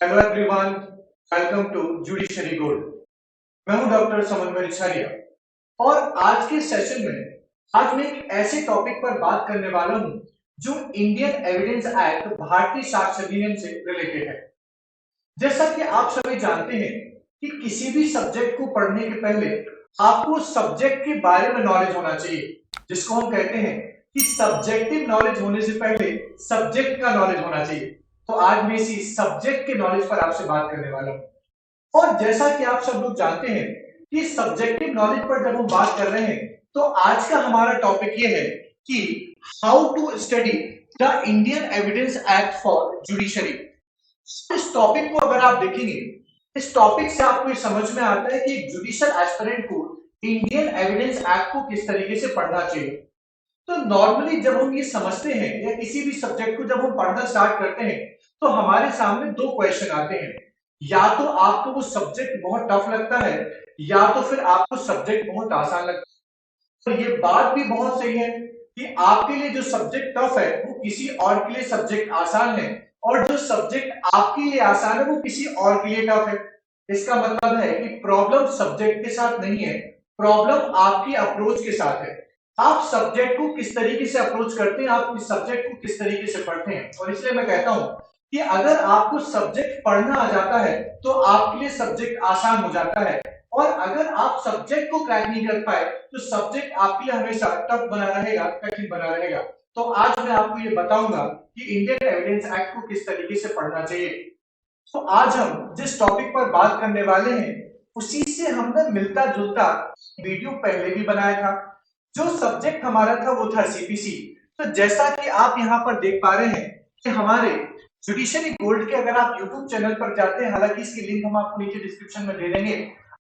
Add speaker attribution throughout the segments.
Speaker 1: Hello everyone, welcome to judiciary gold. मैं हूं doctor समन्वय रिछारिया और आज के सेशन में आज मैं एक ऐसे टॉपिक पर बात करने वाला हूं जो इंडियन एविडेंस एक्ट भारतीय साक्ष्य अधिनियम से रिलेटेड है। जैसा कि आप सभी जानते हैं कि किसी भी सब्जेक्ट को पढ़ने के पहले आपको सब्जेक्ट के बारे में नॉलेज होना चाहिए, जिसको हम कहते हैं कि सब्जेक्टिव नॉलेज होने से पहले सब्जेक्ट का नॉलेज होना चाहिए। तो आज मैं इसी सब्जेक्ट के नॉलेज पर आपसे बात करने वाला हूं। और जैसा कि आप सब लोग जानते हैं कि सब्जेक्टिव नॉलेज पर जब हम बात कर रहे हैं तो आज का हमारा टॉपिक ये है कि how to study the Indian evidence act for judiciary. इस टॉपिक को अगर आप देखेंगे, इस टॉपिक से आपको ये समझ में आता है कि जुडिशियल एस्पिरेंट को इंडियन एविडेंस एक्ट को किस तरीके से पढ़ना चाहिए। तो नॉर्मली जब हम ये समझते हैं या किसी भी सब्जेक्ट को जब हम पढ़ना स्टार्ट करते हैं तो हमारे सामने दो क्वेश्चन आते हैं। या तो आपको वो सब्जेक्ट बहुत टफ लगता है या तो फिर आपको सब्जेक्ट बहुत आसान लगता है। तो ये बात भी बहुत सही है कि आपके लिए जो सब्जेक्ट टफ है वो किसी और के लिए सब्जेक्ट आसान है, और जो सब्जेक्ट आपके लिए आसान है वो किसी और के लिए टफ है। इसका मतलब है कि प्रॉब्लम सब्जेक्ट के साथ नहीं है, प्रॉब्लम आपकी अप्रोच के साथ है। आप सब्जेक्ट को किस तरीके से अप्रोच करते हैं, आप इस सब्जेक्ट को किस तरीके से पढ़ते हैं। और इसलिए मैं कहता हूं कि अगर आपको सब्जेक्ट पढ़ना आ जाता है तो आपके लिए सब्जेक्ट आसान हो जाता है, और अगर आप सब्जेक्ट को क्रैक नहीं कर पाए तो सब्जेक्ट आपके लिए हमेशा टफ बना रहेगा, कठिन बना रहेगा। तो आज मैं आपको ये बताऊंगा कि इंडियन एविडेंस एक्ट को किस तरीके से पढ़ना चाहिए। तो आज हम जिस टॉपिक पर बात करने वाले हैं उसी से हमने मिलता जुलता वीडियो पहले भी बनाया था। जो सब्जेक्ट हमारा था वो था सीपीसी। तो जैसा कि आप यहाँ पर देख पा रहे हैं कि हमारे जुडिशरी गोल्ड के अगर आप यूट्यूब चैनल पर जाते हैं, हालांकि इसकी लिंक हम आपको नीचे डिस्क्रिप्शन में दे देंगे,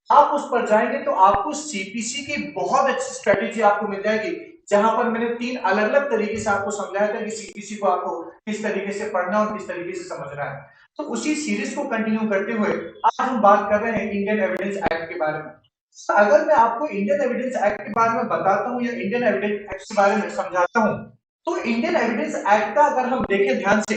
Speaker 1: आप उस पर जाएंगे तो आपको सीपीसी की बहुत अच्छी स्ट्रेटेजी आपको मिल जाएगी, जहां पर मैंने 3 अलग-अलग तरीके से आपको समझाया था कि सीपीसी को आपको किस तरीके से पढ़ना और किस तरीके से समझना है। तो उसी सीरीज को कंटिन्यू करते हुए आज हम बात कर रहे हैं इंडियन एविडेंस एक्ट के बारे में। अगर मैं आपको इंडियन एविडेंस एक्ट के बारे में बताता हूं या इंडियन एविडेंस एक्ट के बारे में समझाता हूं, तो इंडियन एविडेंस एक्ट का अगर हम देखें ध्यान से,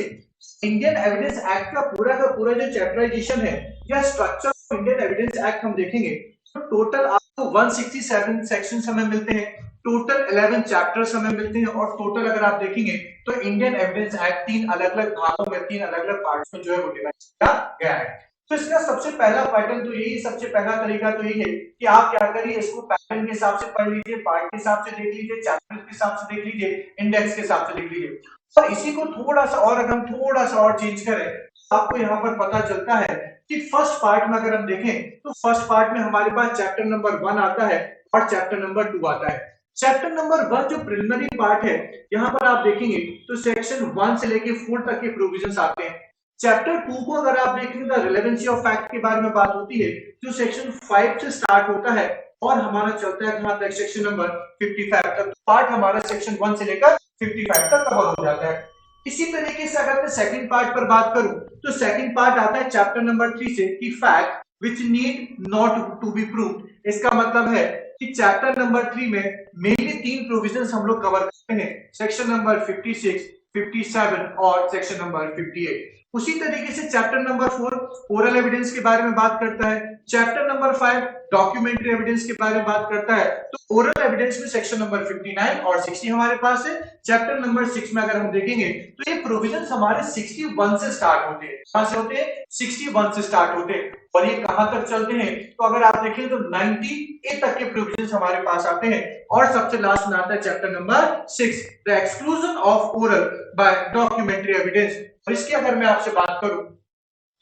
Speaker 1: इंडियन एविडेंस एक्ट का पूरा जो चैप्टराइजेशन है या structure of Indian evidence act हम देखेंगे तो टोटल आपको 167 सेक्शंस हमें मिलते हैं, टोटल 11 चैप्टर्स हमें मिलते हैं, और टोटल अगर आप देखेंगे तो इंडियन एविडेंस एक्ट 3 अलग-अलग भागों में, 3 अलग-अलग पार्ट्स में जो है वो डिवाइड किया गया है। तो इसका सबसे पहला पैटर्न तो यही, सबसे पहला तरीका तो यही है कि आप क्या करिए, इसको पैटर्न के हिसाब से पढ़ लीजिए, पार्ट के हिसाब से देख लीजिए, चैप्टर के हिसाब से देख लीजिए, इंडेक्स के हिसाब से देख लीजिए। और इसी को थोड़ा सा और अगर हम थोड़ा सा और चेंज करें तो आपको यहाँ पर पता चलता है कि फर्स्ट पार्ट में अगर हम देखें तो फर्स्ट पार्ट में हमारे पास चैप्टर नंबर 1 आता है और चैप्टर नंबर 2 आता है। चैप्टर नंबर 1 जो प्रिलिमिनरी पार्ट है, यहाँ पर आप देखेंगे तो सेक्शन 1 से लेके 4 तक के प्रोविजंस आते हैं। चैप्टर 2 को अगर आप देखेंगे तो रिलेवेंसी ऑफ फैक्ट के बारे में बात होती है, जो सेक्शन 5 से स्टार्ट होता है और हमारा चलता है कहां तक, सेक्शन नंबर 55 तक। पार्ट हमारा सेक्शन 1 से लेकर 55 तक कवर हो जाता है। इसी तरीके से अगर मैं सेकंड पार्ट पर बात करूं तो सेकंड पार्ट आता है चैप्टर नंबर 3 से कि fact which need not to be proved. इसका मतलब है कि चैप्टर नंबर 3 में मेनली 3 प्रोविजंस हम लोग कवर करते हैं, सेक्शन नंबर 56, 57 और सेक्शन नंबर 58। उसी तरीके से चैप्टर नंबर 4 ओरल एविडेंस के बारे में बात करता है, चैप्टर नंबर 5 डॉक्यूमेंट्री एविडेंस के बारे में बात करता है। तो ओरल एविडेंस में सेक्शन नंबर 59 और 60 हमारे पास है। चैप्टर नंबर 6 में अगर हम देखेंगे तो ये प्रोविजंस हमारे 61 से स्टार्ट होते हैं। कहां से होते हैं? 61 से स्टार्ट होते हैं। और ये कहां तक चलते हैं तो अगर आप देखें तो 98 तक के प्रोविजंस हमारे पास आते हैं। और सबसे लास्ट में आता है chapter number 6, the exclusion of oral by documentary evidence. और इसकी अगर मैं आपसे बात करूं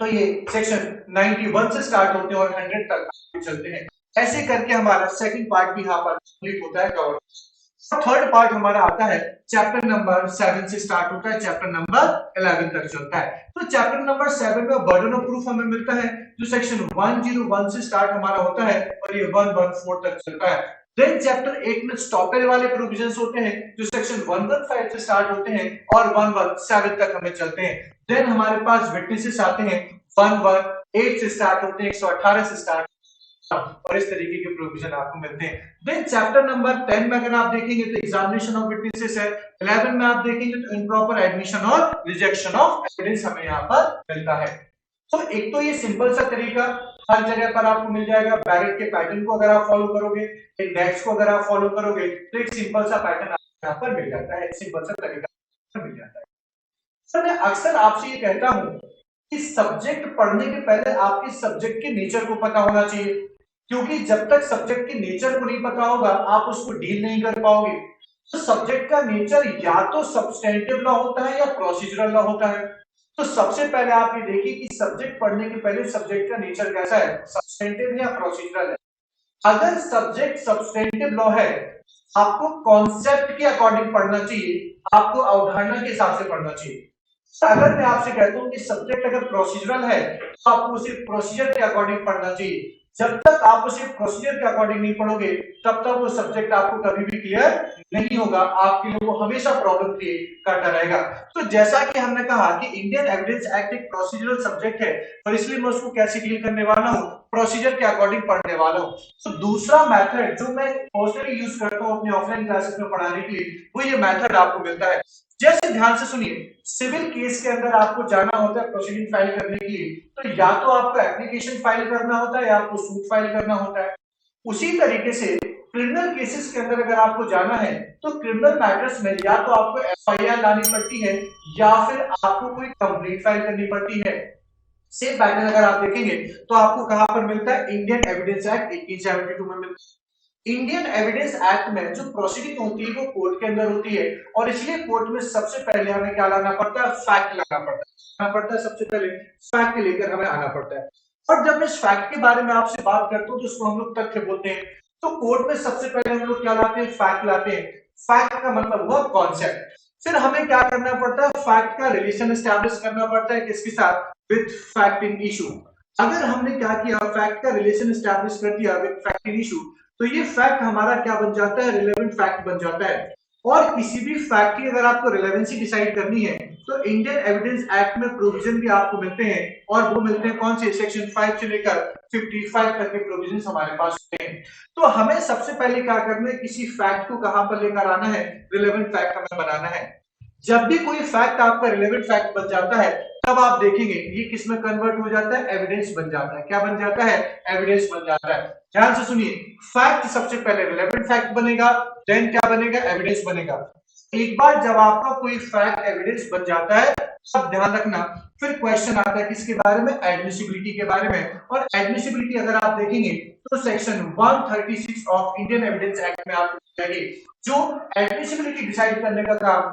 Speaker 1: तो ये सेक्शन 91 से स्टार्ट होते हैं और 100 तक चलते हैं। ऐसे करके हमारा सेकंड पार्ट भी यहाँ पर कंप्लीट होता है, कवर। थर्ड पार्ट हमारा आता है चैप्टर नंबर 7 से स्टार्ट होता है, चैप्टर नंबर 11 तक चलता है। तो चैप्टर नंबर 7 में बर्डन ऑफ प्रूफ हमें मिलता है, जो सेक्शन 101 से स्टार्ट हमारा होता है और ये 114 तक चलता है। देन चैप्टर 8 में स्टॉपेज वाले प्रोविजंस होते हैं, जो सेक्शन 115 से स्टार्ट होते हैं और 117 तक हमें चलते हैं। देन हमारे पास विटनेसेस आते हैं, 118 से स्टार्ट होते हैं, 118 से स्टार्ट, और इस तरीके के प्रोविजन आपको मिलते हैं। देन चैप्टर नंबर 10 में अगर आप देखेंगे तो एग्जामिनेशन ऑफ विटनेसेस है, 11 में आप देखेंगे तो इम्प्रॉपर एडमिशन और रिजेक्शन ऑफ एविडेंस हमें यहाँ पर मिलता है। तो एक तो ये सिंपल सा तरीका हर जगह पर आपको मिल जाएगा। बैरेट के पैटर्न को अगर आप फॉलो करोगे, इंडेक्स को अगर आप फॉलो करोगे, तो एक सिंपल सा पैटर्न आपको यहाँ पर मिल जाता है, एक सिंपल सा तरीका मिल जाता है। सर मैं अक्सर आपसे ये कहता हूँ कि सब्जेक्ट पढ़ने के पहले आपके सब्जेक्ट के नेचर को पता होना चाहिए, क्योंकि जब तक सब्जेक्ट के नेचर को नहीं पता होगा आप उसको डील नहीं कर पाओगे। तो सब्जेक्ट का नेचर या तो सब्सटेंटिव लॉ होता है या प्रोसीजरल लॉ होता है। तो सबसे पहले आप ये देखिए कि सब्जेक्ट पढ़ने के पहले सब्जेक्ट का नेचर कैसा है, सब्सटेंटिव या प्रोसीजरल है। अगर सब्जेक्ट सब्सटेंटिव लॉ है, आपको कॉन्सेप्ट के अकॉर्डिंग पढ़ना चाहिए, आपको अवधारणा के हिसाब से पढ़ना चाहिए। अगर मैं आपसे कहता हूं कि सब्जेक्ट अगर प्रोसीजरल है तो आपको सिर्फ प्रोसीजर के अकॉर्डिंग पढ़ना चाहिए। जब तक आप उसे प्रोसीजर के अकॉर्डिंग नहीं पढ़ोगे तब तक वो सब्जेक्ट आपको कभी भी क्लियर नहीं होगा, आपके लिए वो हमेशा प्रॉब्लम क्रिएट करता रहेगा। तो जैसा कि हमने कहा कि इंडियन एविडेंस एक्ट एक प्रोसीजरल सब्जेक्ट है और इसलिए मैं उसको कैसे डील करने वाला हूँ, प्रोसीजर के अकॉर्डिंग पढ़ने वाला हूँ। तो दूसरा मेथड जो मैं पर्सनली यूज करता हूँ अपने ऑफलाइन क्लासेस में पढ़ाने के लिए, वो ये मेथड आपको मिलता है। जैसे ध्यान से सुनिए, सिविल केस के अंदर आपको जाना होता है प्रोसीडिंग फाइल करने के लिए, तो या तो आपको एप्लीकेशन फाइल करना होता है या आपको सूट फाइल करना होता है। उसी तरीके से क्रिमिनल केसेस के अंदर अगर आपको जाना है तो क्रिमिनल मैटर्स में या तो आपको एफआईआर लानी पड़ती है या फिर आपको कोई कंप्लेंट फाइल करनी पड़ती है। सेम पैटर्न अगर आप देखेंगे तो आपको कहां पर मिलता है, इंडियन एविडेंस एक्ट 1872 में मिलता है। इंडियन एविडेंस एक्ट में जो प्रोसीडिंग होती है वो कोर्ट के अंदर होती है और इसलिए कोर्ट में सबसे पहले हमें क्या लाना पड़ता है, फैक्ट लाना पड़ता है। सबसे पहले फैक्ट लेकर हमें आना पड़ता है। और जब मैं इस फैक्ट के बारे में आपसे बात करता हूँ तो उसको हम लोग तथ्य बोलते हैं। तो कोर्ट में सबसे पहले हम लोग क्या लाते हैं, फैक्ट लाते हैं। फैक्ट का मतलब हुआ कॉन्सेप्ट। फिर हमें क्या करना पड़ता है, फैक्ट का रिलेशन एस्टैब्लिश करना पड़ता है किसके साथ, विद फैक्ट इन इशू। अगर हमने क्या किया, फैक्ट का रिलेशन एस्टैब्लिश कर दिया विद फैक्ट इन इशू, तो ये फैक्ट हमारा क्या बन जाता है, रिलेवेंट फैक्ट बन जाता है। और किसी भी फैक्ट की अगर आपको रिलेवेंसी डिसाइड करनी है तो इंडियन एविडेंस एक्ट में प्रोविजन भी आपको मिलते हैं, और वो मिलते हैं कौन से, सेक्शन 5 से लेकर 55 तक के प्रोविजन हमारे पास होते हैं। तो हमें सबसे पहले क्या करना है, किसी फैक्ट को कहां पर लेकर आना है, रिलेवेंट फैक्ट हमें बनाना है। जब भी कोई फैक्ट आपका रिलेवेंट फैक्ट बन जाता है तब आप देखेंगे ये किस में कन्वर्ट हो जाता है, एविडेंस बन जाता है। क्या बन जाता है, एविडेंस बन जाता है। ध्यान से सुनिए, फैक्ट सबसे पहले रिलेवेंट फैक्ट बनेगा, देन क्या बनेगा, एविडेंस बनेगा। एक बार जब आपका कोई फैक्ट एविडेंस बन जाता है तब ध्यान रखना फिर क्वेश्चन आता है किसके बारे में, एडमिसिबिलिटी के बारे में। और एडमिसिबिलिटी अगर आप देखेंगे तो section 136 of Indian evidence act में आपको मिलेगी। जो एडमिसिबिलिटी डिसाइड करने का काम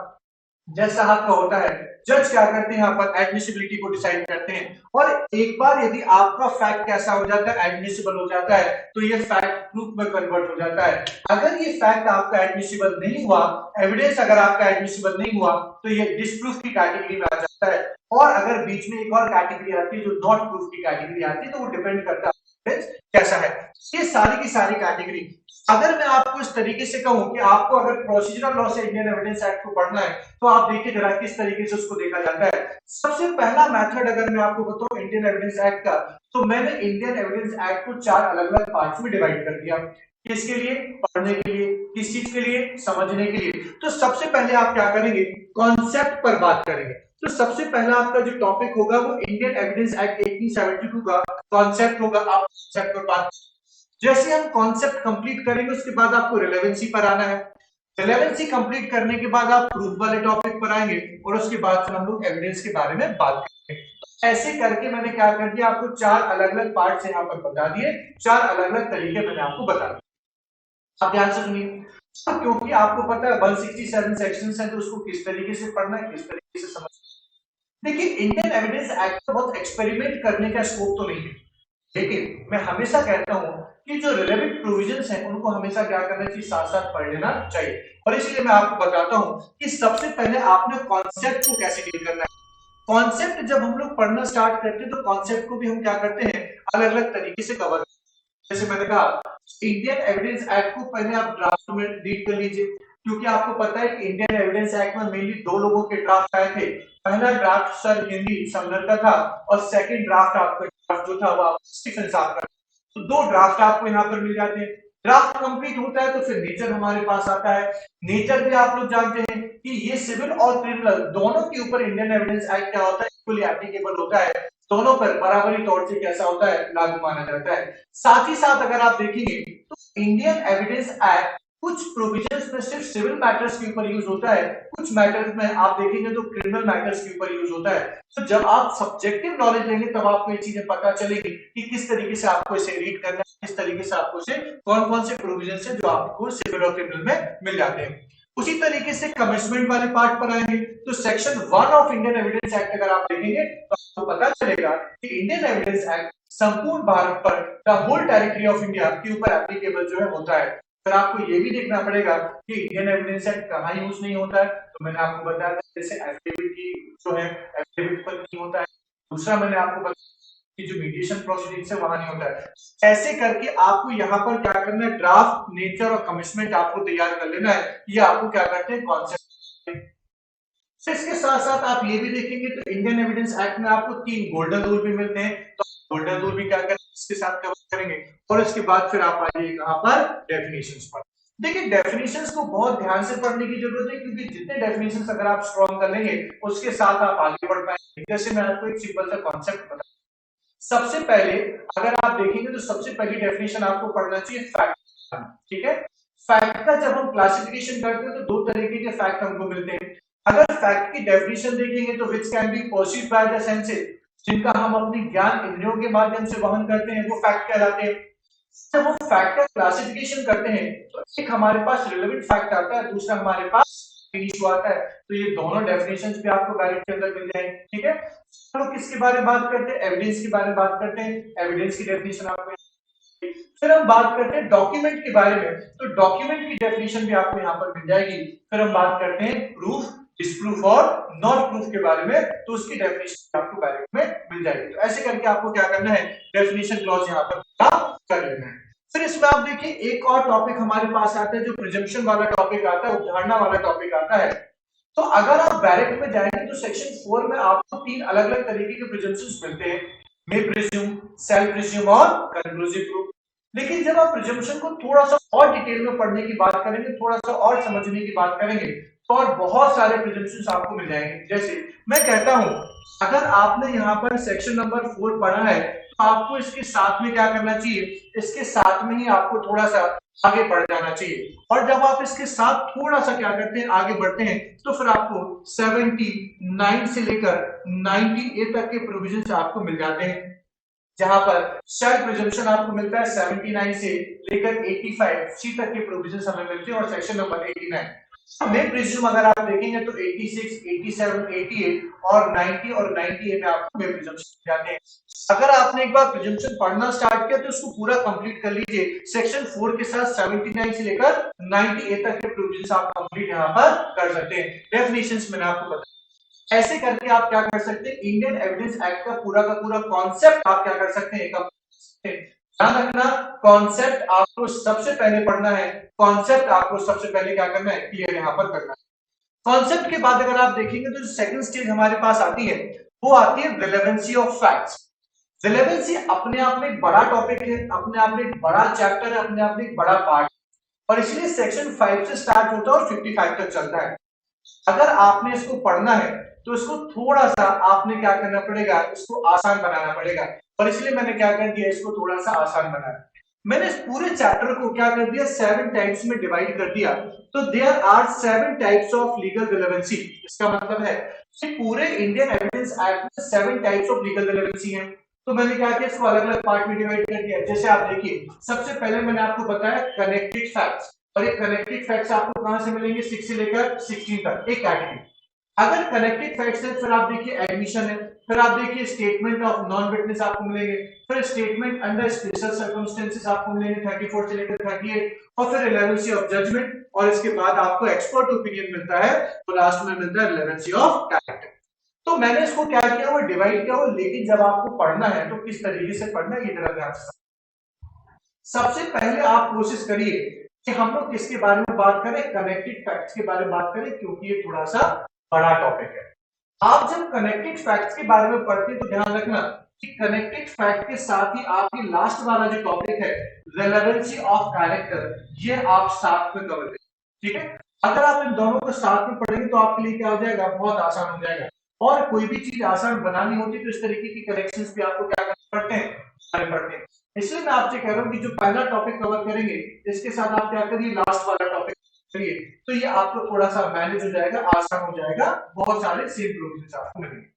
Speaker 1: जज साहब का होता है, जज क्या करते हैं यहाँ पर, एडमिसिबिलिटी को डिसाइड करते हैं। और एक बार यदि आपका फैक्ट कैसा हो जाता है, एडमिसिबल हो जाता है, तो ये फैक्ट प्रूफ में कन्वर्ट हो जाता है। अगर ये फैक्ट आपका एडमिसिबल नहीं हुआ, एविडेंस अगर आपका एडमिसिबल नहीं हुआ, तो ये डिसप्रूफ की कैटेगरी में आ जाता है। और अगर बीच में एक और कैटेगरी आती है जो नॉट प्रूफ की कैटेगरी आती है, तो वो डिपेंड करता है कैसा है। ये सारी की सारी कैटेगरी। अगर मैं आपको इस तरीके से कहूं कि आपको अगर प्रोसीजरल लॉ से इंडियन एविडेंस एक्ट को पढ़ना है तो आप देखिए जरा किस तरीके से उसको देखा जाता है। सबसे पहला मेथड अगर मैं आपको बताऊं इंडियन एविडेंस एक्ट का, तो मैंने इंडियन एविडेंस एक्ट को 4 अलग अलग पार्ट्स में डिवाइड कर दिया। किसके लिए, पढ़ने के लिए, किस चीज के लिए, समझने के लिए। तो सबसे पहले आप क्या करेंगे, कॉन्सेप्ट पर बात करेंगे। तो सबसे पहला आपका जो टॉपिक होगा वो इंडियन एविडेंस एक्ट 1872 का कॉन्सेप्ट होगा। आप कॉन्सेप्ट पर बात, जैसे हम कॉन्सेप्ट कंप्लीट करेंगे उसके बाद आपको रिलेवेंसी पर आना है। रिलेवेंसी कंप्लीट करने के बाद आप प्रूफ वाले टॉपिक पर आएंगे और उसके बाद फिर हम लोग एविडेंस के बारे में बात करेंगे। ऐसे करके मैंने क्या कर दिया, आपको 4 अलग अलग पार्ट्स यहाँ पर बता दिए, 4 अलग अलग तरीके मैंने आपको बता दिए। आप ध्यान से सुनिए, क्योंकि आपको पता है 167 सेक्शंस हैं तो उसको किस तरीके से पढ़ना है, किस तरीके से समझना। देखिए इंडियन एविडेंस एक्ट में बहुत एक्सपेरिमेंट करने का स्कोप तो नहीं है, लेकिन मैं हमेशा कहता हूं कि जो रिलेवेंट प्रोविजंस हैं उनको हमेशा क्या करना चाहिए, साथ साथ पढ़ लेना चाहिए। और इसलिए मैं आपको बताता हूं कि सबसे पहले आपने कॉन्सेप्ट को कैसे डील करना है। कॉन्सेप्ट जब हम लोग पढ़ना स्टार्ट करते हैं तो कॉन्सेप्ट को भी हम क्या करते हैं, अलग अलग तरीके से कवर। जैसे मैंने कहा इंडियन एविडेंस एक्ट को पहले आप ड्राफ्ट में रीड कर लीजिए, क्योंकि आपको पता है कि इंडियन एविडेंस एक्ट में मेनली 2 लोगों के ड्राफ्ट आए थे। पहला ड्राफ्ट सर हिंदी समनर का था और सेकंड ड्राफ्ट आपका ड्राफ्ट जो था वो स्टीफन साहब का। तो 2 ड्राफ्ट आपको यहाँ पर मिल जाते हैं। ड्राफ्ट कंप्लीट होता है तो फिर नेचर हमारे पास आता है। नेचर भी आप लोग जानते हैं कि ये सिविल और क्रिमिनल दोनों के ऊपर इंडियन एविडेंस एक्ट क्या होता है, इक्वली एप्लीकेबल होता है। दोनों पर बराबरी तौर से कैसा होता है, लागू माना जाता है। साथ ही साथ अगर आप देखेंगे तो इंडियन एविडेंस एक्ट कुछ प्रोविजंस में सिर्फ सिविल मैटर्स के ऊपर यूज होता है, कुछ मैटर्स में आप देखेंगे तो क्रिमिनल मैटर्स के ऊपर यूज होता है। तो जब आप सब्जेक्टिव नॉलेज लेंगे तब आपको ये चीजें पता चलेगी कि किस तरीके से आपको इसे रीड करना है, किस तरीके से आपको इसे कौन कौन से प्रोविजन है जो आपको सिविल और क्रिमिनल में मिल जाते हैं। उसी तरीके से कमिटमेंट वाले पार्ट पर आएंगे तो section 1 of Indian evidence act अगर आप देखेंगे तो आपको पता चलेगा कि इंडियन एविडेंस एक्ट संपूर्ण भारत पर the whole territory of India के ऊपर एप्लीकेबल जो है होता है। फिर आपको ये भी देखना पड़ेगा कि इंडियन एविडेंस एक्ट कहाँ यूज नहीं होता है, तो मैंने आपको बताया जैसे एफिडेविट की जो है एफिडेविट पर नहीं होता है। दूसरा मैंने आपको बताया कि जो मीडिएशन प्रोसीडिंग्स है वहां नहीं होता है। ऐसे करके आपको यहाँ पर क्या करना है, ड्राफ्ट, नेचर और कमिटमेंट आपको तैयार कर लेना है। ये आपको क्या करते हैं, कॉन्सेप्ट। इसके साथ साथ आप ये भी देखेंगे तो इंडियन एविडेंस एक्ट में आपको 3 गोल्डन रूल भी मिलते हैं, तो गोल्डन रूल भी क्या करेंगे, इसके साथ कवर करेंगे। और इसके बाद फिर आप आइए कहां पर, डेफिनेशंस पर। देखिए डेफिनेशंस को बहुत ध्यान से पढ़ने की जरूरत है, क्योंकि जितने डेफिनेशंस अगर आप स्ट्रॉन्ग कर लेंगे उसके साथ आप आगे बढ़ पाएंगे। जैसे मैं आपको एक सिंपल सा कॉन्सेप्ट बता, सबसे पहले अगर आप देखेंगे तो सबसे पहली डेफिनेशन आपको पढ़ना चाहिए फैक्ट। ठीक है, फैक्ट का जब हम क्लासिफिकेशन करते हैं तो दो तरीके के फैक्ट हमको मिलते हैं। अगर फैक्ट की डेफिनेशन देखेंगे तो which can be perceived by the senses, जिनका हम अपनी ज्ञान इंद्रियों के माध्यम से वहन करते हैं, वो फैक्ट कहलाते हैं। जब हम फैक्ट का क्लासिफिकेशन करते हैं तो एक हमारे पास रिलेवेंट फैक्ट आता है, दूसरा हमारे पास इशू आता है। तो ये दोनों डेफिनेशंस भी आपको बैरिट के अंदर मिल जाएंगे। ठीक है, तो किसके बारे में बात करते हैं, एविडेंस के बारे में बात करते हैं। एविडेंस की डेफिनेशन आपको, फिर हम बात करते हैं डॉक्यूमेंट के बारे में, तो डॉक्यूमेंट की डेफिनेशन भी आपको यहाँ पर मिल जाएगी। फिर हम बात करते हैं प्रूफ, डिसप्रूफ और नॉट प्रूफ के बारे में, तो उसकी डेफिनेशन आपको बैरिट में मिल जाएगी। तो ऐसे करके आपको क्या करना है, डेफिनेशन क्लॉज यहाँ पर कर लेना है। फिर इसमें आप देखिए एक और टॉपिक हमारे पास आता है, जो प्रिजम्पशन वाला टॉपिक आता है, उदाहरणा वाला टॉपिक आता है। तो अगर आप डायरेक्ट में जाएंगे तो सेक्शन 4 में आपको 3 अलग अलग तरीके के प्रिजम्पशंस मिलते हैं, मे प्रिज्यूम, सेल्फ प्रिज्यूम और कंक्लूसिव प्रूफ। लेकिन जब आप प्रिजम्पशन को थोड़ा सा और डिटेल में पढ़ने की बात करेंगे, थोड़ा सा और समझने की बात करेंगे, तो और बहुत सारे प्रिजम्पशंस आपको मिल जाएंगे। जैसे मैं कहता हूं, अगर आपने यहाँ पर सेक्शन नंबर 4 पढ़ा है तो आपको इसके साथ में क्या करना चाहिए, इसके साथ में ही आपको थोड़ा सा आगे बढ़ जाना चाहिए। और जब आप इसके साथ थोड़ा सा क्या करते हैं, आगे बढ़ते हैं, तो फिर आपको 79 से लेकर 98 तक के प्रोविजन आपको मिल जाते हैं, जहां पर सेल्फ प्रिजम्पशन आपको मिलता है 79 से लेकर 85 सी तक के प्रोविजंस हमें मिलते हैं। और सेक्शन नंबर 89 में प्रिज्यूम अगर आप देखेंगे तो 86, 87, 88 और 90 और 98 में आपको में प्रिजम्पशन जाते हैं। अगर आपने एक बार प्रिजम्पशन पढ़ना स्टार्ट किया तो उसको पूरा कंप्लीट कर लीजिए। सेक्शन 4 के साथ 79 से लेकर 98 तक के प्रोविजंस आप कंप्लीट यहां पर कर सकते हैं। डेफिनेशंस मैंने आपको बताया। ऐसे करके आप क्या कर सकते हैं, इंडियन एविडेंस एक्ट का पूरा कॉन्सेप्ट आप क्या कर सकते हैं, ध्यान रखना। कॉन्सेप्ट आपको सबसे पहले पढ़ना है, कॉन्सेप्ट आपको सबसे पहले क्या करना है, क्लियर यहां पर करना है। कॉन्सेप्ट के बाद अगर आप देखेंगे तो जो सेकंड स्टेज हमारे पास आती है वो आती है रिलेवेंसी ऑफ फैक्ट्स। रिलेवेंसी अपने आप में एक बड़ा टॉपिक है, अपने आप में एक बड़ा चैप्टर है, अपने आप में एक बड़ा पार्ट, और इसलिए सेक्शन 5 से स्टार्ट होता है और 55 तक चलता है। अगर आपने इसको पढ़ना है तो इसको थोड़ा सा आपने क्या करना पड़ेगा, इसको आसान बनाना पड़ेगा। और इसलिए मैंने क्या कर दिया, इसको थोड़ा सा आसान बनाया। मैंने इस पूरे चैप्टर को क्या कर दिया, 7 टाइप्स में डिवाइड कर दिया। तो there are 7 types of legal relevancy. इसका मतलब है कि पूरे इंडियन एविडेंस एक्ट में 7 टाइप्स ऑफ लीगल रिलेवेंसी है। तो मैंने क्या किया, इसको अलग अलग पार्ट में डिवाइड कर दिया। जैसे आप देखिए, सबसे पहले मैंने आपको बताया कनेक्टेड फैक्ट्स, और ये कनेक्टेड फैक्ट्स आपको कहां से मिलेंगे, 6 से लेकर 16 तक, एक कैटेगरी। अगर कनेक्टेड फैक्ट्स है फिर आप देखिए एडमिशन है, फिर आप देखिए स्टेटमेंट ऑफ नॉन विटनेस आपको मिलेंगे, फिर स्टेटमेंट अंडर स्पेशल सर्कमस्टेंसेस आपको मिलेंगे 34 से लेकर 38, और फिर रिलेवेंसी ऑफ जजमेंट, और इसके बाद आपको एक्सपर्ट ओपिनियन मिलता है, तो लास्ट में मिलता है रिलेवेंसी ऑफ कैरेक्टर। तो मैंने इसको क्या किया, वो डिवाइड किया हो, लेकिन जब आपको पढ़ना है तो किस तरीके से पढ़ना है ये जरा ध्यान से। सबसे पहले आप कोशिश करिए कि हम लोग किसके बारे में बात करें, कनेक्टेड फैक्ट्स के बारे में बात करें, क्योंकि ये थोड़ा सा बड़ा टॉपिक है। आप जब कनेक्टेड फैक्ट्स के बारे में पढ़ते हैं तो ध्यान रखना कि कनेक्टेड फैक्ट के साथ ही आपकी लास्ट वाला जो टॉपिक है, रेलेवेंसी ऑफ कैरेक्टर, ये आप साथ में कवर करें। ठीक है, अगर आप इन दोनों को साथ में पढ़ेंगे तो आपके लिए क्या हो जाएगा, बहुत आसान हो जाएगा। और कोई भी चीज आसान बनानी होती तो इस तरीके की करेक्शंस भी आपको क्या करने पड़ते हैं, करने पड़ते हैं। इसलिए मैं आपसे कह रहा हूँ कि जो पहला टॉपिक कवर करेंगे इसके साथ आप क्या करिए, लास्ट वाला टॉपिक करिए, तो ये आपको थोड़ा सा मैनेज हो जाएगा, आसान हो जाएगा, बहुत सारे सेम प्रोविजंस आपको मिलेंगे।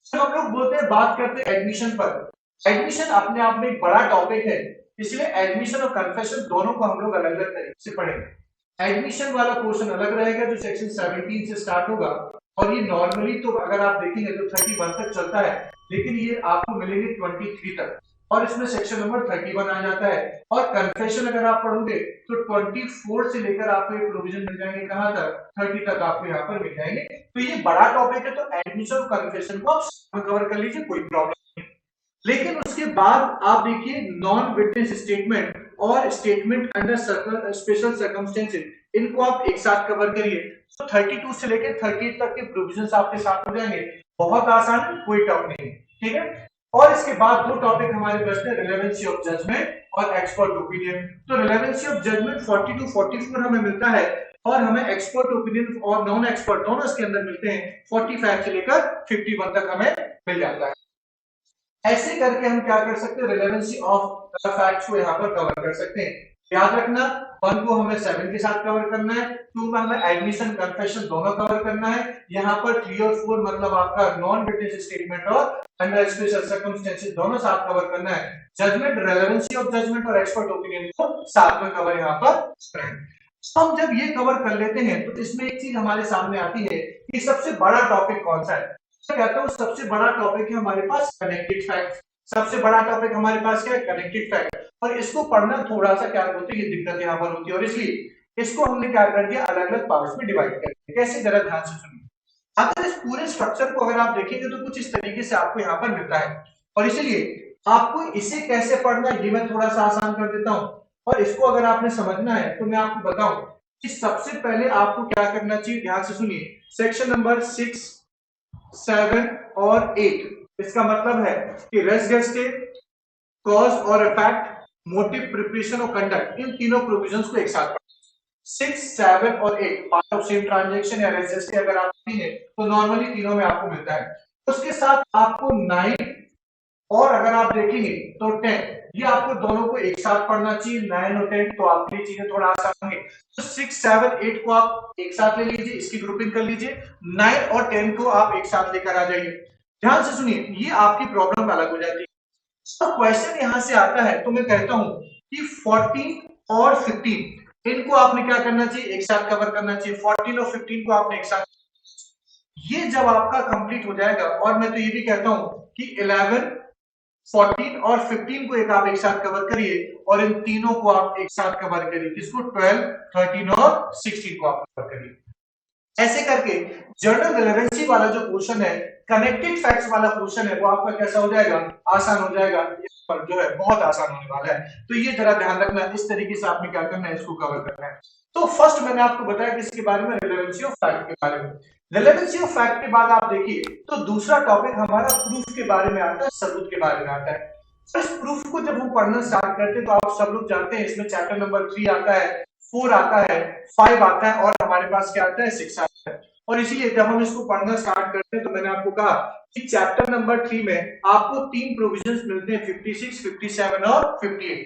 Speaker 1: तो हम लोग बोलते हैं, बात करते हैं एडमिशन पर। एडमिशन अपने आप में एक बड़ा टॉपिक है, इसलिए एडमिशन और कन्फेशन दोनों को हम लोग अलग अलग तरीके से पढ़ेंगे। एडमिशन वाला पोर्शन अलग रहेगा जो सेक्शन 17 से स्टार्ट होगा, और ये नॉर्मली तो अगर आप देखेंगे तो 31 तक चलता है, लेकिन ये आपको मिलेंगे 23 तक, और इसमें सेक्शन नंबर 31 आ जाता है। और कन्फेशन अगर आप पढ़ोगे तो 24 से लेकर आपको ये प्रोविजन मिल जाएंगे, कहां तक, 30 तक आपको यहाँ पर मिल जाएंगे। तो ये बड़ा टॉपिक है, तो एडमिशन और कन्फेशन को आप कवर कर लीजिए, कोई प्रॉब्लम नहीं। लेकिन उसके बाद आप देखिए नॉन विटनेस स्टेटमेंट और स्टेटमेंट अंडर स्पेशल सर्कमस्टेंसेस, इनको आप एक साथ कवर करिए। तो 32 से लेकर 38 तक के प्रोविजंस आपके साथ हो जाएंगे, बहुत आसान, कोई टफ नहीं, ठीक है। और इसके बाद दो टॉपिक हमारे बचते हैं, रिलेवेंसी ऑफ जजमेंट और एक्सपर्ट ओपिनियन। तो रिलेवेंसी ऑफ जजमेंट 40 to 44 हमें मिलता है, और हमें एक्सपर्ट ओपिनियन और नॉन एक्सपर्ट दोनों इसके अंदर मिलते हैं, 45 से लेकर 51 तक हमें मिल जाता है। ऐसे करके हम क्या कर सकते हैं, रिलेवेंसी ऑफ फैक्ट्स को यहाँ पर कवर कर सकते हैं। याद रखना, 1 को हमें 7 के साथ कवर करना है, 2 में हमें एडमिशन कन्फेशन दोनों कवर करना है, यहाँ पर 3 और 4 मतलब आपका नॉन विटनेस स्टेटमेंट और अंडर स्पेशल सर्कमस्टेंसेस दोनों साथ कवर करना है। जजमेंट, रिलेवेंसी ऑफ जजमेंट और एक्सपर्ट ओपिनियन को साथ में कवर यहाँ पर करेंगे। हम जब ये कवर कर लेते हैं तो इसमें एक चीज हमारे सामने आती है कि सबसे बड़ा टॉपिक कौन सा है। कहता हूं सबसे बड़ा टॉपिक है हमारे पास कनेक्टेड फैक्ट। सबसे बड़ा टॉपिक हमारे पास क्या है, कनेक्टेड फैक्ट। और इसको पढ़ना थोड़ा सा क्या होती है, दिक्कत यहाँ पर होती है, और इसलिए इसको हमने क्या कर दिया, अलग अलग पार्ट्स में डिवाइड कर दिया। कैसे, जरा ध्यान से सुनिए। अगर इस पूरे स्ट्रक्चर को अगर आप देखेंगे तो कुछ इस तरीके से आपको यहाँ पर मिलता है, और इसलिए आपको इसे कैसे पढ़ना है ये मैं थोड़ा सा आसान कर देता हूँ। और इसको अगर आपने समझना है तो मैं आपको बताऊं कि सबसे पहले आपको क्या करना चाहिए, ध्यान से सुनिए। सेक्शन नंबर 6, 7 और 8, इसका मतलब है कि रेस गेस्टेड, कॉज और इफेक्ट, मोटिव, प्रिपरेशन और कंडक्ट, इन तीनों प्रोविजंस को एक साथ 6, 7 और 8 पार्ट ऑफ सेम ट्रांजैक्शन या रेस गेस्टेड अगर आप देखेंगे तो नॉर्मली तीनों में आपको मिलता है। उसके साथ आपको 9 और अगर आप देखेंगे तो 10, ये आपको दोनों को एक साथ पढ़ना चाहिए, 9 और 10, तो आपके लिए चीजें थोड़ा आसान होंगे। तो 6, 7, 8 को आप एक साथ ले लीजिए, इसकी ग्रुपिंग कर लीजिए, 9 और 10 को आप एक साथ लेकर आ जाइए। ध्यान से सुनिए, ये आपकी प्रॉब्लम अलग हो जाती है। तो क्वेश्चन यहां से आता है तो मैं कहता हूं कि 14 और 15 इनको आपने क्या करना चाहिए, एक साथ कवर करना चाहिए। 14 और 15 को आपने एक साथ, ये जब आपका कंप्लीट हो जाएगा, और मैं तो ये भी कहता हूं कि 11, 14 और 15 को एक आप एक साथ कवर करिए, और इन तीनों को आप एक साथ कवर करिए। किसको, 12, 13 और 16 को आप कवर करिए। ऐसे करके जर्नल रिलेवेंसी वाला जो पोर्शन है, कनेक्टेड फैक्ट्स वाला पोर्शन है, वो आपका कैसा हो जाएगा, आसान हो जाएगा। इस पर जो है बहुत आसान होने वाला है, तो ये जरा ध्यान रखना, इस तरीके से आपने क्या करना है, इसको कवर करना है। तो फर्स्ट मैंने आपको बताया किसके बारे में, रिलेवेंसी ऑफ फैक्ट के बारे में। रिलेवेंसी ऑफ फैक्ट के बाद आप देखिए तो दूसरा टॉपिक हमारा प्रूफ के बारे में आता है, सबूत के बारे में आता है। तो इस प्रूफ को जब हम पढ़ना स्टार्ट करते हैं तो आप सब लोग जानते हैं इसमें चैप्टर नंबर 3 आता है, 4 आता है, 5 आता है, और हमारे पास क्या आता है, 6 आता है। और इसीलिए जब हम इसको पढ़ना स्टार्ट करते हैं तो मैंने आपको कहा कि चैप्टर नंबर 3 में आपको 3 प्रोविजंस मिलते हैं, 56, 57 और 58।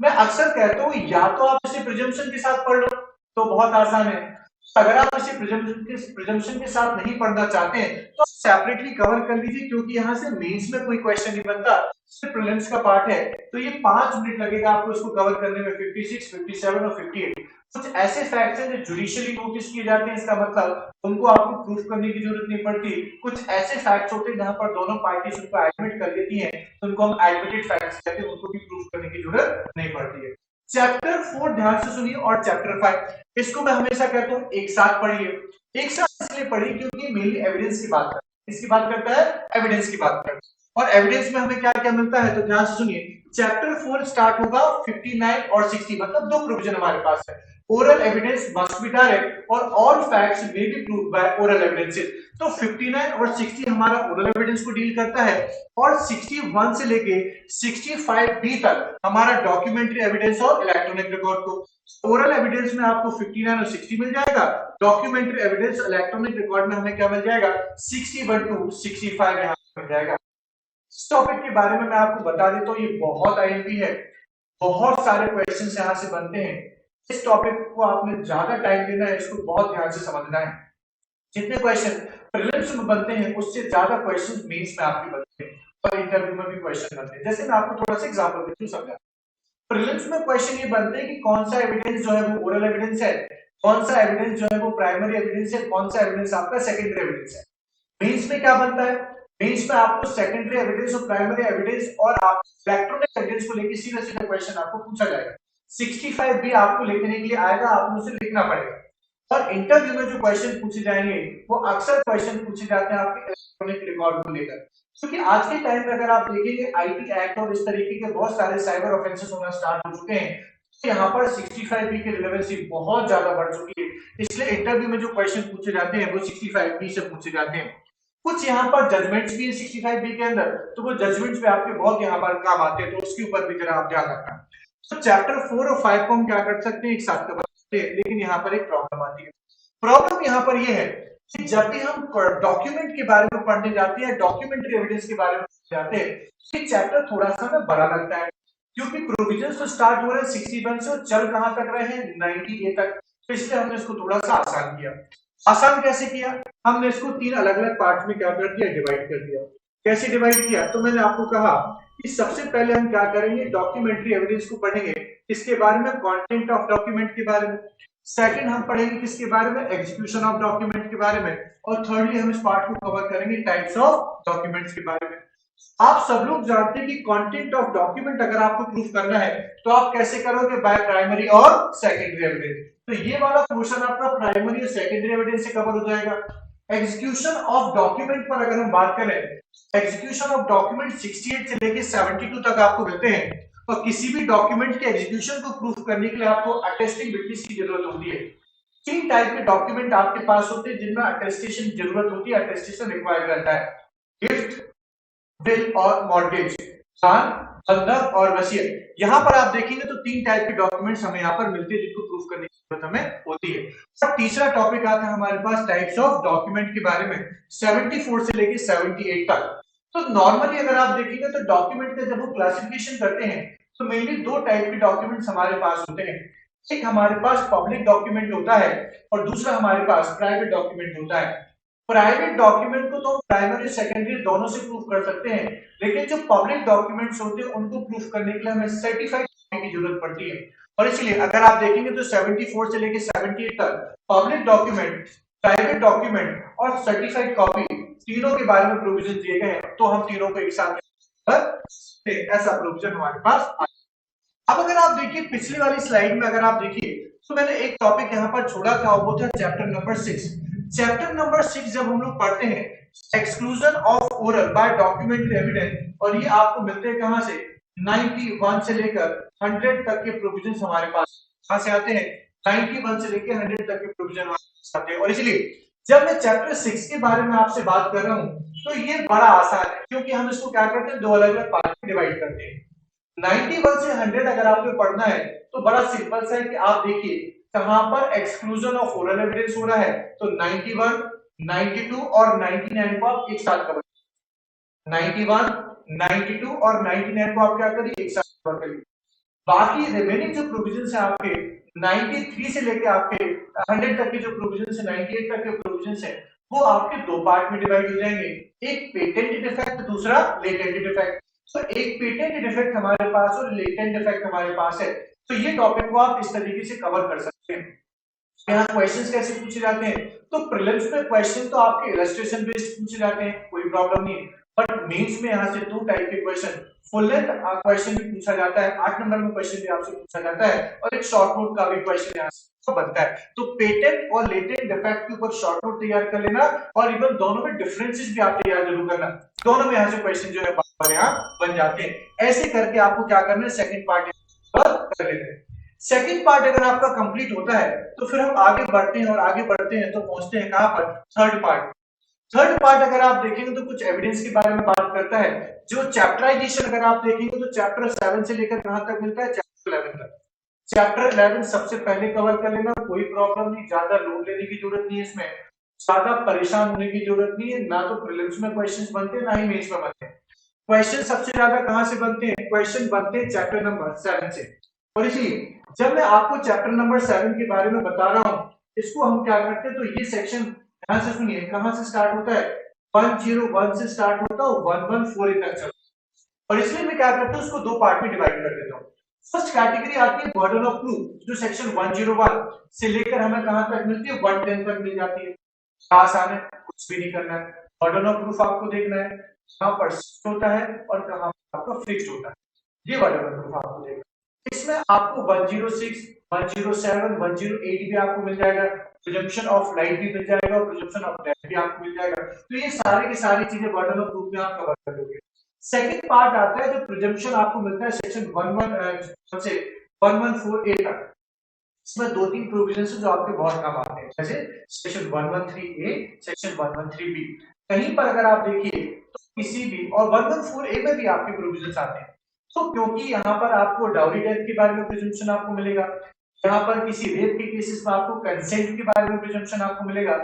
Speaker 1: मैं अक्सर कहता हूं या तो आप इसे प्रिजम्पशन के साथ पढ़ लो तो बहुत आसान है, अगर आप इसे प्रिजम्पशन के साथ नहीं पढ़ना चाहते हैं तो सेपरेटली कवर कर लीजिए, क्योंकि यहां से मेंस में कोई क्वेश्चन नहीं बनता, सिर्फ प्रीलिम्स का पार्ट है। तो ये 5 मिनट लगेगा आपको इसको कवर करने में, 56, 57 और 58। कुछ ऐसे फैक्ट्स हैं जो जुडिशियली नोटिस किए जाते हैं, इसका मतलब उनको आपको प्रूफ करने की जरूरत नहीं पड़ती। कुछ ऐसे फैक्ट्स होते हैं जहां पर दोनों पार्टीज उनको एडमिट कर देती हैं, तो उनको हम एडमिटेड फैक्ट्स कहते हैं, उनको भी प्रूफ करने की जरूरत नहीं पड़ती है। चैप्टर 4 ध्यान से सुनिए, और चैप्टर 5 इसको मैं हमेशा कहता हूं एक साथ पढ़िए। एक साथ इसलिए पढ़िए क्योंकि मेनली एविडेंस की बात करता है। किसकी बात करता है, एविडेंस की बात करता है। और एविडेंस में हमें क्या क्या मिलता है, तो ध्यान से सुनिए। चैप्टर 4 स्टार्ट होगा 59 और 60, मतलब दो प्रोविजन हमारे पास है। Oral evidence must be direct और all facts may be proved by oral evidences. तो 59 और 60 हमारा ओरल एविडेंस को डील करता है, और 61 से लेके 65 बी तक हमारा डॉक्यूमेंट्री एविडेंस और इलेक्ट्रॉनिक रिकॉर्ड को। ओरल एविडेंस में आपको 59 और 60 मिल जाएगा, डॉक्यूमेंट्री एविडेंस इलेक्ट्रॉनिक रिकॉर्ड में हमें क्या मिल जाएगा, 61 टू 65 यहाँ मिल जाएगा। इस टॉपिक के बारे में मैं आपको बता देता हूँ, ये बहुत आईएमपी है, बहुत सारे क्वेश्चंस यहाँ से बनते हैं। इस टॉपिक को आपने ज्यादा टाइम देना है, इसको बहुत ध्यान से समझना है। जितने क्वेश्चन प्रीलिम्स में बनते हैं उससे ज्यादा क्वेश्चन मेंस में आपके बनते हैं, और इंटरव्यू में भी क्वेश्चन बनते हैं। जैसे मैं आपको थोड़ा सा एग्जांपल देता हूँ, समझा। प्रीलिम्स में क्वेश्चन ये बनते हैं कि कौन सा एविडेंस जो है वो ओरल एविडेंस है, कौन सा एविडेंस जो है वो प्राइमरी एविडेंस है, कौन सा एविडेंस आपका सेकेंडरी एविडेंस है। मेंस में क्या बनता है, मेंस में आपको सेकेंडरी एविडेंस और प्राइमरी एविडेंस और आप इलेक्ट्रॉनिक एविडेंस को लेकर सीधा सीधा क्वेश्चन आपको पूछा जाएगा। 65 भी आपको लिखने के लिए आएगा, आपको उसे लिखना पड़ेगा। और इंटरव्यू में जो क्वेश्चन पूछे जाएंगे वो अक्सर क्वेश्चन पूछे जाते हैं आपके इलेक्ट्रॉनिक रिकॉर्ड को लेकर, क्योंकि आज के टाइम में अगर आप देखेंगे आईटी एक्ट और इस तरीके के बहुत सारे साइबर ऑफेंसेस होना स्टार्ट हो चुके हैं, तो यहाँ पर 65 बी की रिलेवेंसी बहुत ज्यादा बढ़ चुकी है। इसलिए इंटरव्यू में जो क्वेश्चन पूछे जाते हैं वो 65 बी से पूछे जाते हैं। कुछ यहाँ पर जजमेंट्स भी है 65 बी के अंदर, तो वो जजमेंट्स भी आपके बहुत यहाँ पर काम आते हैं, तो उसके ऊपर भी जरा आप ध्यान रखना। तो चैप्टर 4 और 5 को हम क्या कर सकते हैं, एक साथ कर सकते हैं, लेकिन यहाँ पर एक प्रॉब्लम आती है। प्रॉब्लम यहाँ पर यह है कि जब भी हम डॉक्यूमेंट के बारे में पढ़ने जाते हैं, डॉक्यूमेंट्री एविडेंस के बारे में जाते हैं, ये चैप्टर थोड़ा सा ना बड़ा लगता है, क्योंकि प्रोविजन तो स्टार्ट हो रहे हैं 61 से और चल कहां तक रहे हैं 90 तक। तो इसलिए हमने इसको थोड़ा सा आसान किया। आसान कैसे किया, हमने इसको तीन अलग अलग पार्ट में क्या कर दिया, डिवाइड कर दिया। कैसे डिवाइड किया, तो मैंने आपको कहा कि सबसे पहले हम क्या करेंगे, डॉक्यूमेंट्री एविडेंस को पढ़ेंगे, इसके बारे में कंटेंट ऑफ डॉक्यूमेंट के बारे में। सेकंड हम पढ़ेंगे किसके बारे में, एग्जीक्यूशन ऑफ डॉक्यूमेंट के बारे में। और थर्डली हम इस पार्ट को कवर करेंगे टाइप्स ऑफ डॉक्यूमेंट्स के बारे में। आप सब लोग जानते हैं कि कंटेंट ऑफ डॉक्यूमेंट अगर आपको प्रूफ करना है तो आप कैसे करोगे, बाय प्राइमरी और सेकेंडरी एविडेंस। तो ये वाला पोर्शन आपका प्राइमरी और सेकेंडरी एविडेंस से कवर हो जाएगा। एग्जीक्यूशन ऑफ डॉक्यूमेंट पर अगर हम बात करें, एग्जीक्यूशन ऑफ डॉक्यूमेंट 68 से लेके 72 तक आपको मिलते हैं, और किसी भी डॉक्यूमेंट के एग्जीक्यूशन को प्रूफ करने के लिए आपको अटेस्टिंग विटनेस की जरूरत होती है। तीन टाइप के डॉक्यूमेंट आपके पास होते हैं जिनमें अटेस्टेशन जरूरत होती है, अटेस्टेशन रिक्वायर्ड रहता है। गिफ्ट, बिल और मॉर्गेज, दान, बंधक और वसीयत। यहाँ पर आप देखेंगे तो तीन टाइप के डॉक्यूमेंट्स हमें यहाँ पर मिलते हैं जिनको प्रूफ करने की जरूरत हमें होती है। और तीसरा टॉपिक आता है हमारे पास टाइप्स ऑफ डॉक्यूमेंट के बारे में, 74 से लेके 78 तक। तो नॉर्मली अगर आप देखेंगे तो डॉक्यूमेंट का जब वो क्लासिफिकेशन करते हैं तो मेनली दो टाइप के डॉक्यूमेंट्स हमारे पास होते हैं। एक हमारे पास पब्लिक डॉक्यूमेंट होता है और दूसरा हमारे पास प्राइवेट डॉक्यूमेंट होता है। प्राइवेट डॉक्यूमेंट को तो प्राइमरी सेकेंडरी दोनों से प्रूफ कर सकते हैं, लेकिन जो पब्लिक डॉक्यूमेंट्स होते हैं उनको प्रूफ करने के लिए हमें सर्टिफाइड कॉपी की जरूरत पड़ती है। और इसलिए अगर आप देखेंगे तो 74 से लेकर 78 तक पब्लिक डॉक्यूमेंट, प्राइवेट डॉक्यूमेंट और सर्टिफाइड कॉपी तीनों के बारे में प्रोविजन दिए गए हैं, तो हम तीनों को एक साथ ऐसा प्रोविजन हमारे पास। अब अगर आप देखिए पिछली वाली स्लाइड में अगर आप देखिए तो मैंने एक टॉपिक यहाँ पर छोड़ा था, वो था चैप्टर नंबर 6। चैप्टर नंबर 6 जब हम लोग पढ़ते हैं, exclusion of oral by documentary evidence, और ये आपको मिलते हैं कहां से, 91 से लेकर 100 तक के प्रोविजन हमारे पास कहां से आते हैं, 91 से लेकर 100 तक के प्रोविजन हमारे पास आते हैं। और इसलिए जब मैं चैप्टर 6 के बारे में आपसे बात कर रहा हूं तो ये बड़ा आसान है, क्योंकि हम इसको क्या करते हैं, दो अलग अलग पार्ट में डिवाइड करते हैं। 91 से 100 अगर आपको पढ़ना है तो बड़ा सिंपल सा है कि आप देखिए कहां पर एक्सक्लूजन ऑफ ओरल एविडेंस हो रहा है, तो 91, 92 और 99 को आप एक साथ कवर, 91, 92 और 99 को आप क्या करिए, एक साथ कवर करिए। बाकी रिमेनिंग जो प्रोविजंस है आपके 93 से लेके आपके 100 तक के जो प्रोविजंस है, 98 तक के प्रोविजंस है, वो आपके दो पार्ट में डिवाइड हो जाएंगे, एक पेटेंट डिफेक्ट, दूसरा लेटेंट डिफेक्ट। तो एक पेटेंट डिफेक्ट हमारे पास और लेटेंट डिफेक्ट हमारे पास है, तो ये टॉपिक को आप इस तरीके से कवर कर सकते हैं। यहाँ क्वेश्चंस कैसे पूछे जाते हैं, तो प्रीलिम्स में क्वेश्चन तो आपके इलस्ट्रेशन बेस्ड पूछे जाते हैं, कोई प्रॉब्लम नहीं है, बट मेंस में यहाँ से दो टाइप के क्वेश्चन, फुल लेंथ क्वेश्चन भी पूछा जाता है, 8 नंबर में क्वेश्चन भी आपसे पूछा जाता है, और एक शॉर्ट नोट का भी क्वेश्चन यहाँ से बनता है। तो पेटेंट और लेटेंट डिफेक्ट के ऊपर शॉर्ट नोट तैयार कर लेना, और इवन दोनों में डिफरेंसेस भी आप तैयार जरूर करना, दोनों में यहाँ से क्वेश्चन जो है बार यहाँ बन जाते हैं। ऐसे करके आपको क्या करना है, सेकंड पार्ट कर लेते हैं। सेकंड पार्ट अगर आपका कंप्लीट होता है तो फिर हम आगे बढ़ते हैं, और आगे बढ़ते हैं तो पहुंचते हैं कहां पर, थर्ड पार्ट। थर्ड पार्ट अगर आप देखेंगे तो कुछ एविडेंस के बारे में बात करता है। जो चैप्टराइजेशन अगर आप देखेंगे तो चैप्टर 7 से लेकर कहां तक मिलता है, चैप्टर 11 तक। चैप्टर 11 सबसे पहले कवर कर लेना, कोई प्रॉब्लम नहीं, ज्यादा लोड लेने की जरूरत नहीं है इसमें, ज्यादा परेशान होने की जरूरत नहीं है। ना तो प्रीलिम्स में क्वेश्चंस बनते हैं, ना ही मेंस में बनते हैं। क्वेश्चन सबसे ज्यादा कहां से बनते हैं, क्वेश्चन बनते हैं चैप्टर नंबर 7 से। और इसलिए जब मैं आपको चैप्टर नंबर 7 के बारे में बता रहा हूं, इसको हम क्या करते हैं, तो ये सेक्शन ध्यान से सुनिए, कहां से स्टार्ट होता है, 101 से स्टार्ट होता है, 114 तक चलता है। और इसलिए मैं क्या करता हूं, उसको दो पार्ट में डिवाइड कर देता हूं। फर्स्ट कैटेगरी आती है बर्डन ऑफ प्रूफ, जो सेक्शन 101 से लेकर हमें कहां तक मिलती है, 110 तक मिल जाती है। आसान है, कुछ भी नहीं करना है, बर्डन ऑफ प्रूफ आपको देखना है, कहां पर होता है और कहां पर आपका फिक्स्ड होता है, ये बर्डन ऑफ प्रूफ आपको देखना है। इसमें आपको 106, 107, 108 भी आपको मिल जाएगा, प्रिजम्पशन ऑफ लाइफ भी मिल जाएगा, और प्रिजम्पशन ऑफ डेथ भी आपको मिल जाएगा। तो ये सारी की सारी चीजें बर्डन ऑफ प्रूफ में आप कवर कर लोगे। सेकंड पार्ट आता है जो प्रिजम्पशन आपको मिलता है सेक्शन 11 से 114A तक। इसमें दो तीन प्रोविजंस जो आपके बहुत काम आते हैं, जैसे सेक्शन 113A, सेक्शन 113B। कहीं पर अगर आप देखिए तो किसी भी, और 114A में भी आपके प्रोविजंस आते हैं। तो क्योंकि यहाँ पर आपको डाउरी डेथ के बारे में प्रिजम्पशन आपको मिलेगा, यहाँ पर किसी रेप के केसेस में आपको कंसेंट के बारे में प्रिजम्पशन आपको मिलेगा,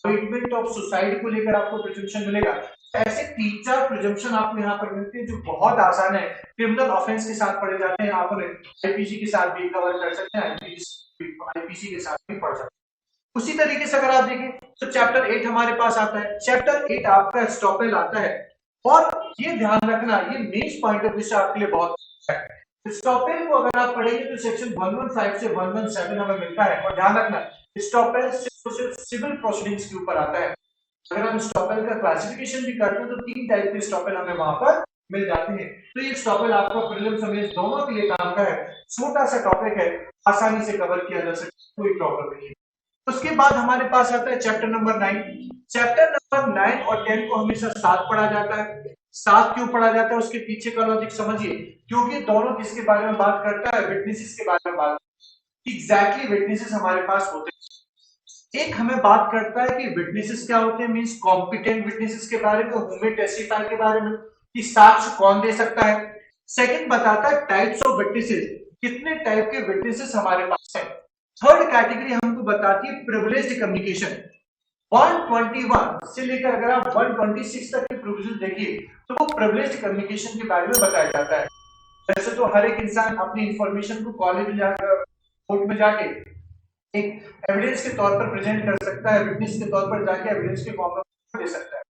Speaker 1: कमिटमेंट ऑफ सुसाइड को लेकर आपको प्रिजम्पशन मिलेगा। ऐसे तीन चार प्रिजम्पशन आपको यहाँ पर मिलते हैं जो बहुत आसान है, क्रिमिनल ऑफेंस के साथ पढ़े जाते हैं, आप आईपीसी के साथ भी कवर कर सकते हैं, आईपीसी के साथ भी पढ़ सकते हैं। उसी तरीके से अगर आप देखें तो चैप्टर 8 हमारे पास आता है। चैप्टर 8 आपका स्टॉपेल आता है, और ये ध्यान रखना, ये मेंस पॉइंट ऑफ व्यू से आपके लिए बहुत है। स्टॉपेल को अगर आप पढ़ेंगे तो सेक्शन 115 से 117 हमें मिलता है, और ध्यान रखना स्टॉपेल सिर्फ सिविल प्रोसीडिंग्स के ऊपर आता है। अगर हम स्टॉपेल का क्लासिफिकेशन भी करते हैं तो तीन टाइप के स्टॉपेल हमें वहां पर मिल जाते हैं। तो ये स्टॉपेल आपका प्रीलिम्स और मेंस दोनों के लिए काम का है, छोटा सा टॉपिक है, आसानी से कवर किया जा सकता है, कोई प्रॉब्लम नहीं है। उसके बाद हमारे पास आता है चैप्टर नंबर 9। चैप्टर नंबर 9 और 10 को हमेशा साथ पढ़ा जाता है। साथ क्यों पढ़ा जाता है, उसके पीछे का लॉजिक समझिए, क्योंकि दोनों किसके बारे में बात करता है, विटनेसेस के बारे में बात। एग्जैक्टली विटनेसेस हमारे पास होते हैं। एक हमें बात करता है कि विटनेसेस क्या होते हैं, मींस कॉम्पिटेंट विटनेसेस के बारे में, हु मे टेस्टिफाई के बारे में, कि साक्ष्य कौन दे सकता है। सेकंड बताता है टाइप्स ऑफ विटनेसेस, कितने टाइप के विटनेसेस हमारे पास है। थर्ड कैटेगरी हमको बताती है प्रिविलेज्ड कम्युनिकेशन। 121 से लेकर अगर आप 126 तक के प्रोविजन देखिए तो वो प्रिविलेज्ड कम्युनिकेशन के बारे में बताया जाता है। वैसे तो हर एक इंसान अपनी इंफॉर्मेशन को कॉलेज में जाकर, कोर्ट में जाके एक एविडेंस के तौर पर प्रेजेंट कर सकता है, विटनेस के तौर पर जाके एविडेंस के फॉर्म में दे सकता है।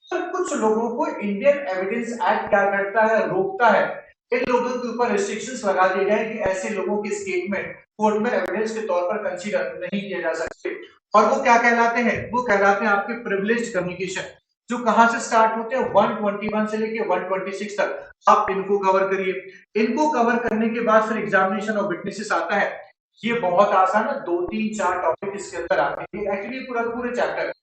Speaker 1: तो कुछ लोगों को इंडियन एविडेंस एक्ट क्या करता है, रोकता है। इन लोगों के ऊपर रिस्ट्रिक्शंस लगा दिए गए कि ऐसे लोगों के स्टेटमेंट कोर्ट में एविडेंस के तौर पर कंसीडर नहीं किए जा सकते। और वो क्या कहलाते हैं, वो कहलाते हैं आपके प्रिविलेज्ड कम्युनिकेशन, जो कहां से स्टार्ट होते हैं, 121 से लेके 126 तक। आप इनको कवर करिए। इनको कवर करने के बाद फिर एग्जामिनेशन ऑफ विटनेसेस आता है। ये बहुत आसान है, दो तीन चार टॉपिक इसके अंदर आते हैं, एक्चुअली पूरा पूरे चैप्टर।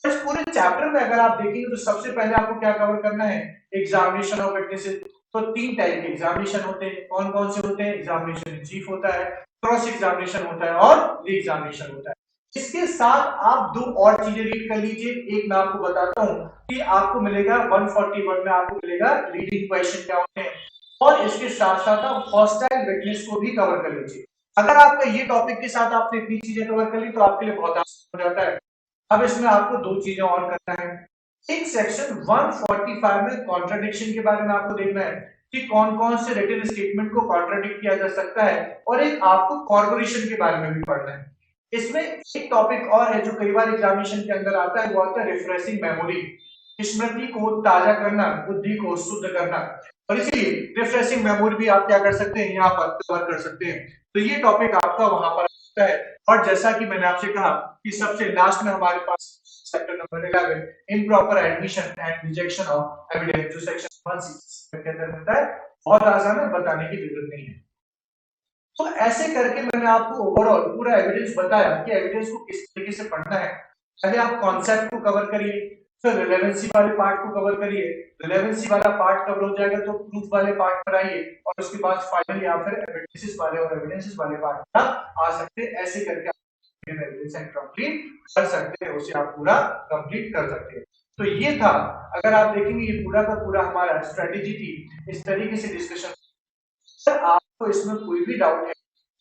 Speaker 1: इस पूरे चैप्टर में अगर आप देखेंगे तो सबसे पहले आपको क्या कवर करना है, एग्जामिनेशन ऑफ विटनेसेस। तो तीन टाइप के एग्जामिनेशन होते हैं, कौन कौन से होते हैं, एग्जामिनेशन इन चीफ होता है, क्रॉस एग्जामिनेशन होता है, और री एग्जामिनेशन होता है। इसके साथ आप दो और चीजें रीड कर लीजिए। एक मैं आपको बताता हूं कि आपको मिलेगा 141 में आपको मिलेगा रीडिंग क्वेश्चन क्या होते हैं, और इसके साथ साथ आप हॉस्टाइल विटनेस को भी कवर कर लीजिए। अगर आपका ये टॉपिक के साथ आपने इतनी चीजें कवर कर ली तो आपके लिए बहुत आसान हो जाता है। अब इसमें आपको दो चीजें और करना है। एक सेक्शन 145 में कॉन्ट्रडिक्शन के बारे में आपको देखना है कि कौन कौन से रिटन स्टेटमेंट को कॉन्ट्रडिक्ट किया जा सकता है, और एक आपको कॉर्पोरेशन के बारे में भी पढ़ना है। इसमें एक टॉपिक और है जो कई बार एग्जामिनेशन के अंदर आता है, वो आता है रिफ्रेशिंग मेमोरी, स्मृति को ताजा करना, बुद्धि को शुद्ध करना। और इसीलिए रिफ्रेशिंग मेमोरी भी आप क्या कर सकते हैं, यहाँ पर कवर कर सकते हैं। तो ये टॉपिक आपका वहां पर आता है। और जैसा कि मैंने आपसे कहा कि सबसे लास्ट में हमारे पास chapter number 11 improper admission and rejection of evidence, जो सेक्शन 160 के अंदर मिलता है। बहुत आसान है, बताने की जरूरत नहीं है। तो ऐसे करके मैंने आपको ओवरऑल पूरा एविडेंस बताया कि एविडेंस को किस तरीके से पढ़ना है। पहले आप कॉन्सेप्ट को कवर करिए, सर रिलेवेंसी वाले पार्ट को कवर करिए, रिलेवेंसी वाला पार्ट कवर हो जाएगा तो प्रूफ वाले पार्ट पर आइए और उसके बाद फाइनल या फिर एविडेंसेस वाले और एविडेंसेस वाले पार्ट पर आ सकते हैं। ऐसे करके आप एविडेंस कंप्लीट कर सकते हैं, उसे आप पूरा कंप्लीट कर सकते हैं। तो ये था, अगर आप देखेंगे ये पूरा का पूरा हमारा स्ट्रेटेजी थी, इस तरीके से डिस्कशन। सर आपको इसमें कोई भी डाउट है,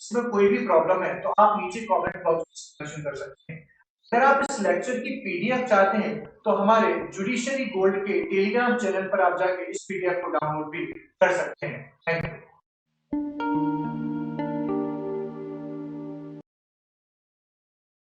Speaker 1: इसमें कोई भी प्रॉब्लम है तो आप नीचे कमेंट बॉक्स में क्वेश्चन कर सकते हैं। अगर आप इस लेक्चर की पीडीएफ चाहते हैं तो हमारे जुडिशरी गोल्ड के टेलीग्राम चैनल पर आप जाके इस पीडीएफ को डाउनलोड भी कर सकते हैं। Thank you.